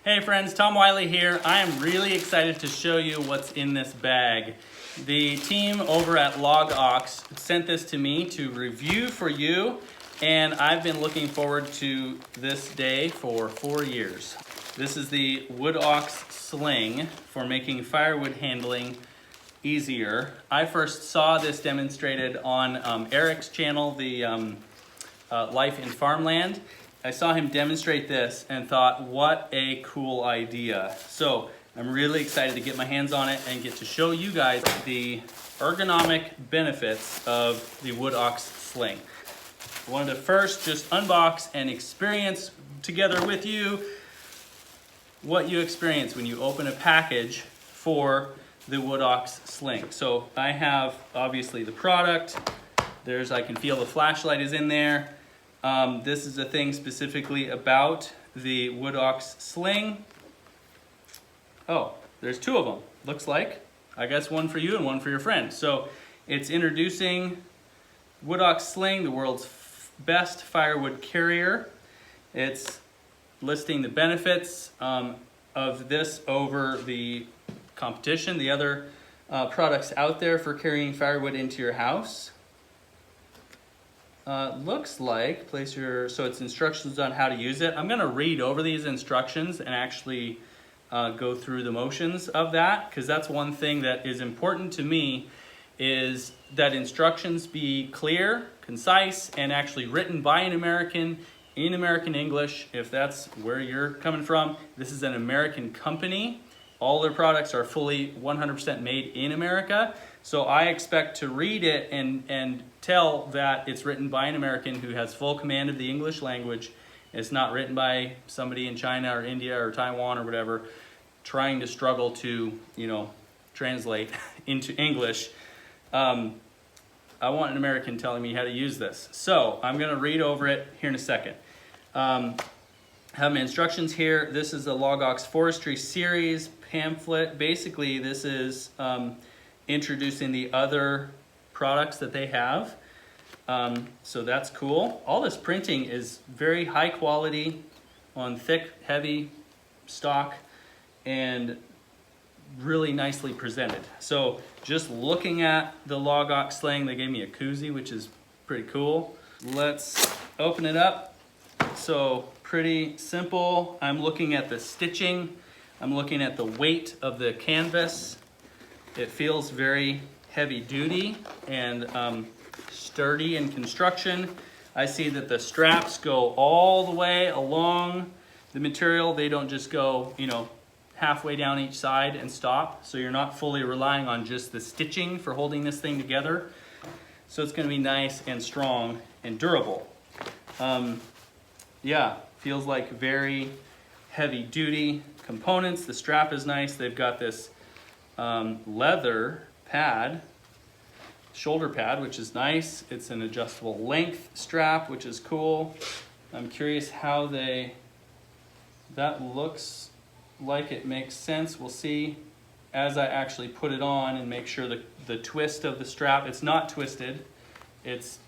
Hey friends, Tom Wiley here. I am really excited to show you what's in this bag. The team over at LogOX sent this to me to review for you, and I've been looking forward to this day for 4 years. This is the WoodOX Sling for making firewood handling easier. I first saw this demonstrated on Eric's channel, the Life in Farmland. I saw him demonstrate this and thought, what a cool idea. So I'm really excited to get my hands on it and get to show you guys the ergonomic benefits of the WoodOX Sling. I wanted to first just unbox and experience together with you what you experience when you open a package for the WoodOX Sling. So I have obviously the product. I can feel the flashlight is in there. This is a thing specifically about the WoodOX Sling. Oh, there's 2 of them, looks like. I guess one for you and one for your friend. So it's introducing WoodOX Sling, the world's best firewood carrier. It's listing the benefits of this over the competition, the other products out there for carrying firewood into your house. Looks like so it's instructions on how to use it. I'm gonna read over these instructions and actually go through the motions of that, because that's one thing that is important to me, is that instructions be clear, concise, and actually written by an American in American English, if that's where you're coming from. This is an American company. All their products are fully 100% made in America. So I expect to read it and tell that it's written by an American who has full command of the English language. It's not written by somebody in China or India or Taiwan or whatever, trying to struggle to, translate into English. I want an American telling me how to use this. So I'm gonna read over it here in a second. I have my instructions here. This is the LogOX Forestry Series pamphlet. Basically, this is introducing the other products that they have. So that's cool. All this printing is very high quality on thick, heavy stock and really nicely presented. So just looking at the LogOX Sling, they gave me a koozie, which is pretty cool. Let's open it up. So pretty simple. I'm looking at the stitching. I'm looking at the weight of the canvas. It feels very heavy duty and sturdy in construction. I see that the straps go all the way along the material. They don't just go, halfway down each side and stop. So you're not fully relying on just the stitching for holding this thing together. So it's gonna be nice and strong and durable. Yeah, feels like very heavy duty components. The strap is nice. They've got this leather pad, shoulder pad, which is nice. It's an adjustable length strap, which is cool. I'm curious how that looks like it makes sense. We'll see as I actually put it on and make sure the twist of the strap, it's not twisted. It's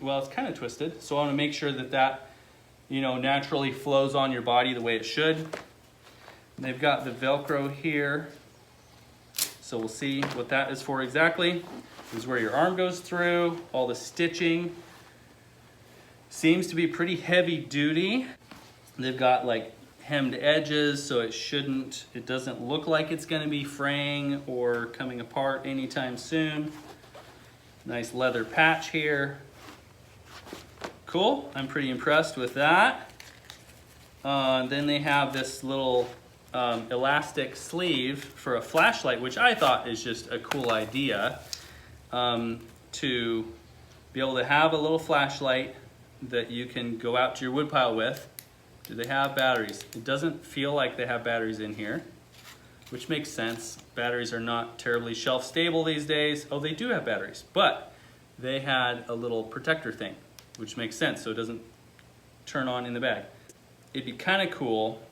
kind of twisted. So I want to make sure that naturally flows on your body the way it should. They've got the Velcro here. So we'll see what that is for exactly. This is where your arm goes through. All the stitching seems to be pretty heavy duty. They've got like hemmed edges, so it doesn't look like it's gonna be fraying or coming apart anytime soon. Nice leather patch here. Cool, I'm pretty impressed with that. Then they have this little elastic sleeve for a flashlight, which I thought is just a cool idea, to be able to have a little flashlight that you can go out to your woodpile with. Do they have batteries? It doesn't feel like they have batteries in here, which makes sense. Batteries are not terribly shelf stable these days. Oh, they do have batteries, but they had a little protector thing, which makes sense, so it doesn't turn on in the bag. It'd be kind of cool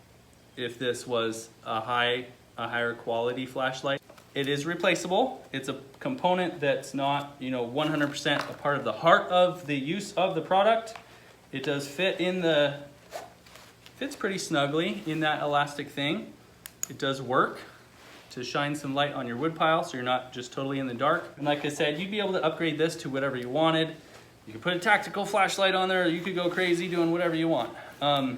if this was a higher quality flashlight. It is replaceable. It's a component that's not 100% a part of the heart of the use of the product. It does fit in the fits pretty snugly in that elastic thing. It does work to shine some light on your wood pile so you're not just totally in the dark. And like I said, you'd be able to upgrade this to whatever you wanted. You could put a tactical flashlight on there, or you could go crazy doing whatever you want. But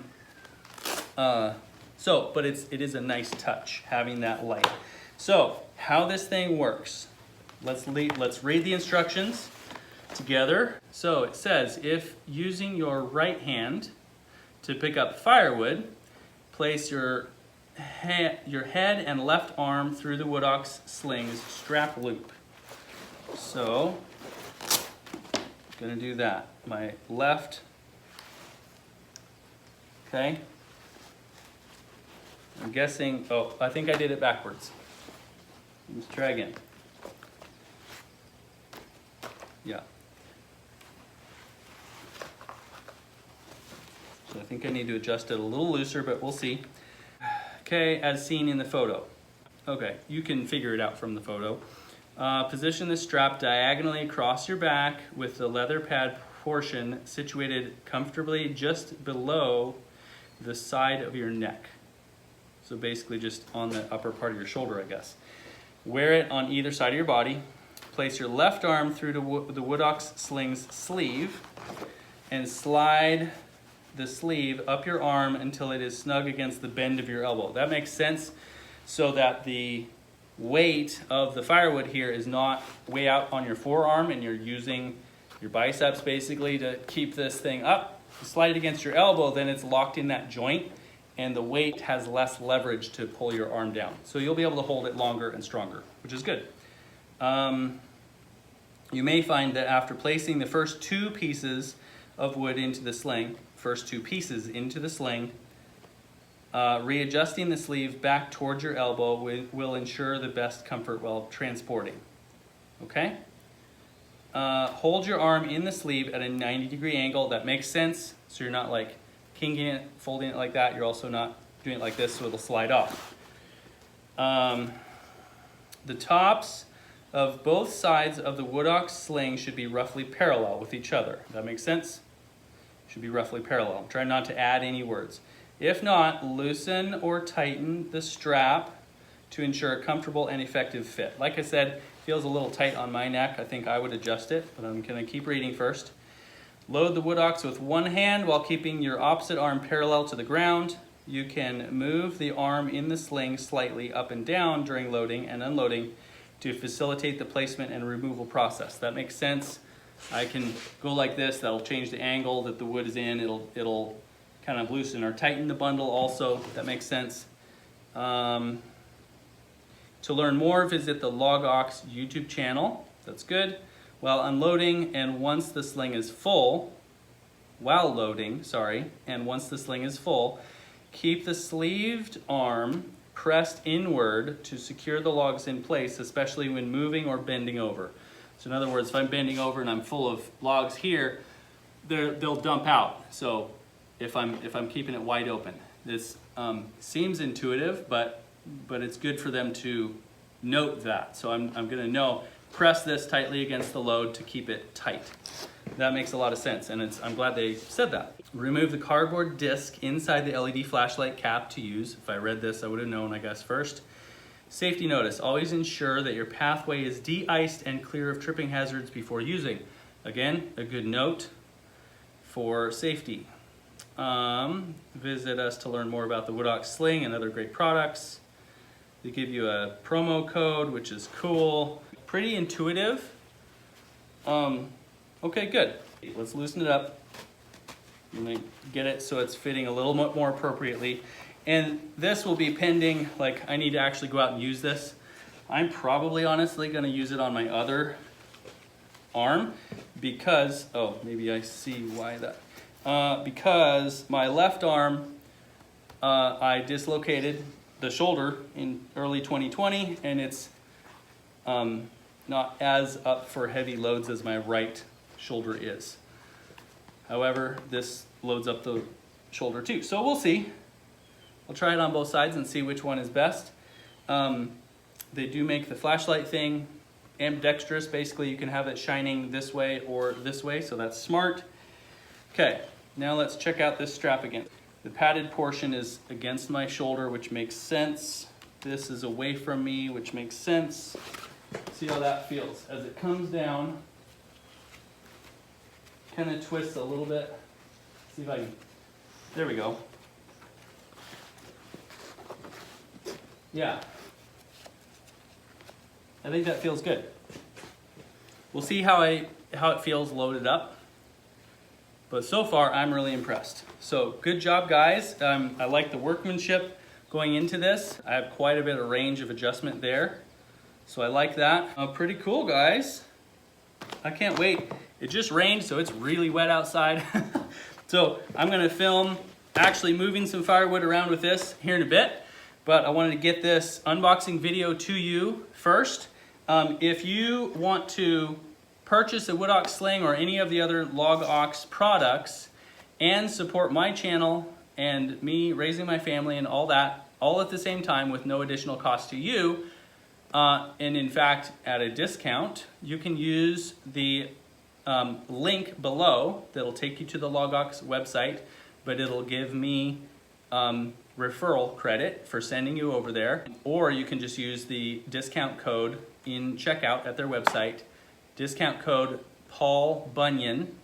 it is a nice touch having that light. So how this thing works, let's read the instructions together. So it says, if using your right hand to pick up firewood, place your head and left arm through the WoodOX Sling's strap loop. So I'm gonna do that. My left, okay. I'm guessing, oh, I think I did it backwards. Let's try again. Yeah. So I think I need to adjust it a little looser, but we'll see. Okay, as seen in the photo. Okay, you can figure it out from the photo. Position the strap diagonally across your back with the leather pad portion situated comfortably just below the side of your neck. So basically just on the upper part of your shoulder, I guess. Wear it on either side of your body. Place your left arm through the WoodOX Sling's sleeve and slide the sleeve up your arm until it is snug against the bend of your elbow. That makes sense, so that the weight of the firewood here is not way out on your forearm and you're using your biceps basically to keep this thing up. Slide it against your elbow, then it's locked in that joint and the weight has less leverage to pull your arm down. So you'll be able to hold it longer and stronger, which is good. You may find that after placing the first two pieces of wood into the sling, readjusting the sleeve back towards your elbow will ensure the best comfort while transporting. Okay? Hold your arm in the sleeve at a 90-degree angle. That makes sense. So you're not like kinking it, folding it like that. You're also not doing it like this so it'll slide off. The tops of both sides of the WoodOX Sling should be roughly parallel with each other. That makes sense? Should be roughly parallel. Try not to add any words. If not, loosen or tighten the strap to ensure a comfortable and effective fit. Like I said, it feels a little tight on my neck. I think I would adjust it, but I'm gonna keep reading first. Load the WoodOX with one hand while keeping your opposite arm parallel to the ground. You can move the arm in the sling slightly up and down during loading and unloading to facilitate the placement and removal process. That makes sense. I can go like this, that'll change the angle that the wood is in. It'll kind of loosen or tighten the bundle also. That makes sense. To learn more, visit the LogOX YouTube channel. That's good. While unloading and once the sling is full, keep the sleeved arm pressed inward to secure the logs in place, especially when moving or bending over. So in other words, if I'm bending over and I'm full of logs here, they'll dump out. So if I'm keeping it wide open, this seems intuitive, but it's good for them to note that. So I'm gonna know, press this tightly against the load to keep it tight. That makes a lot of sense, and I'm glad they said that. Remove the cardboard disc inside the LED flashlight cap to use. If I read this, I would have known, I guess, first. Safety notice, always ensure that your pathway is de-iced and clear of tripping hazards before using. Again, a good note for safety. Visit us to learn more about the WoodOX Sling and other great products. They give you a promo code, which is cool. Pretty intuitive. Okay, good. Let's loosen it up. I'm gonna get it so it's fitting a little more appropriately. And this will be pending, like I need to actually go out and use this. I'm probably honestly gonna use it on my other arm because, oh, maybe I see why that. Because my left arm, I dislocated the shoulder in early 2020 and it's not as up for heavy loads as my right shoulder is. However, this loads up the shoulder too. So we'll see. I'll try it on both sides and see which one is best. They do make the flashlight thing ambidextrous. Basically, you can have it shining this way or this way, so that's smart. Okay, now let's check out this strap again. The padded portion is against my shoulder, which makes sense. This is away from me, which makes sense. See how that feels. As it comes down, kind of twists a little bit. See if I can, there we go. Yeah. I think that feels good. We'll see how it feels loaded up. But so far, I'm really impressed. So good job, guys. I like the workmanship going into this. I have quite a bit of range of adjustment there. So I like that. Pretty cool, guys. I can't wait. It just rained, so it's really wet outside. So I'm gonna film actually moving some firewood around with this here in a bit. But I wanted to get this unboxing video to you first. If you want to purchase a WoodOX Sling or any of the other LogOX products and support my channel and me raising my family and all that, all at the same time with no additional cost to you, and in fact at a discount, you can use the link below that'll take you to the LogOX website, but it'll give me referral credit for sending you over there, or you can just use the discount code in checkout at their website, discount code Paul Bunyan,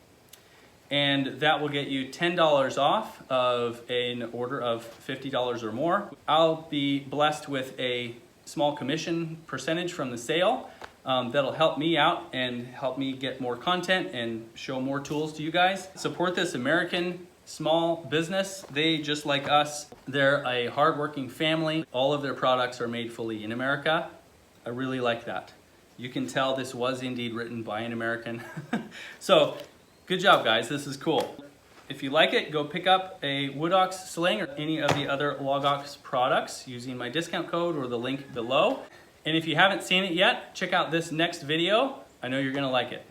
and that will get you $10 off of an order of $50 or more. I'll be blessed with a small commission percentage from the sale that'll help me out and help me get more content and show more tools to you guys. Support this American small business. They, just like us, they're a hardworking family. All of their products are made fully in America. I really like that. You can tell this was indeed written by an American. So, good job, guys. This is cool. If you like it, go pick up a WoodOX Sling or any of the other LogOX products using my discount code or the link below. And if you haven't seen it yet, check out this next video. I know you're gonna like it.